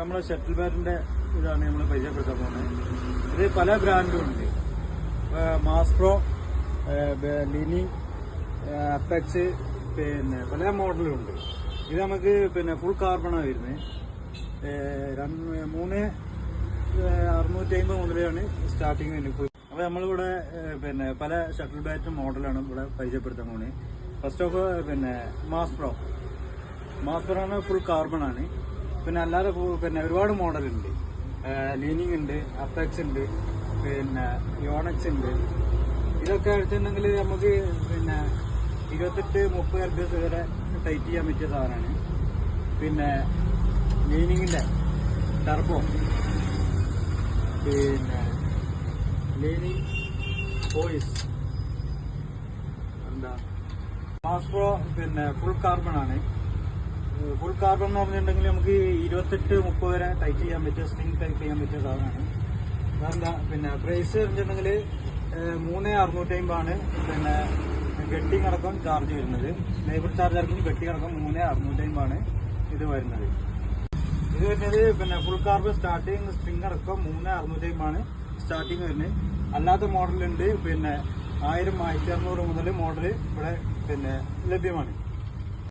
നമ്മളെ ഷട്ടിൽ ബാറ്റിന്റെ ഇതാണ് നമ്മൾ പരിചയപ്പെടുത്താൻ പോകുന്നത്. ഇത് പല ബ്രാൻഡും ഉണ്ട്. മാസ്പ്രോ, ലിനി, അപ്പെക്സ്, പിന്നെ പല മോഡലും ഉണ്ട്. ഇത് നമുക്ക് പിന്നെ ഫുൾ കാർബണാണ് വരുന്നത്. 3650 മുതലാണ് സ്റ്റാർട്ടിങ് വരുന്നത്. അപ്പോൾ നമ്മളിവിടെ പിന്നെ പല ഷട്ടിൽ ബാറ്റ് മോഡലാണ് ഇവിടെ പരിചയപ്പെടുത്താൻ പോകുന്നത്. ഫസ്റ്റ് ഓഫ് പിന്നെ മാസ്പ്രോ ആണ്, ഫുൾ കാർബൺ ആണ്. പിന്നെ അല്ലാതെ പിന്നെ ഒരുപാട് മോഡലുണ്ട്. ലീനിങ് ഉണ്ട്, അപ്പെക്സ് ഉണ്ട്, പിന്നെ യോണക്സ് ഉണ്ട്. ഇതൊക്കെ എടുത്തിട്ടുണ്ടെങ്കിൽ നമുക്ക് പിന്നെ 28-30 RPS വരെ ടൈറ്റ് ചെയ്യാൻ പറ്റിയ സാധനമാണ്. പിന്നെ ലീനിങ്ങിന്റെ ടർബോ, പിന്നെ ലീനിങ് വോയിസ് എന്താ മാസ്പ്രോ പിന്നെ ഫുൾ കാർബൺ ആണ്. ഫുൾ കാർബൺ എന്ന് പറഞ്ഞിട്ടുണ്ടെങ്കിൽ നമുക്ക് 28-30 വരെ ടൈറ്റ് ചെയ്യാൻ പറ്റിയ, സ്ട്രിങ് ടൈറ്റ് ചെയ്യാൻ പറ്റിയ സാധനമാണ്. അതെന്താ പിന്നെ പ്രൈസ് പറഞ്ഞിട്ടുണ്ടെങ്കിൽ 3650 ആണ്. പിന്നെ ഗട്ടിങ് അടക്കം ചാർജ് വരുന്നത്, ലേബർ ചാർജ് അടക്കം ഗട്ടിങ് അടക്കം 3650 ആണ് ഇത് വരുന്നത്. ഇത് വരുന്നത് പിന്നെ ഫുൾ കാർബൺ സ്റ്റാർട്ടിങ് സ്ട്രിങ് അടക്കം 3650 ആണ് സ്റ്റാർട്ടിങ് വരുന്നത്. അല്ലാത്ത മോഡലുണ്ട്. പിന്നെ 1000-1600 മുതൽ മോഡൽ ഇവിടെ പിന്നെ ലഭ്യമാണ്.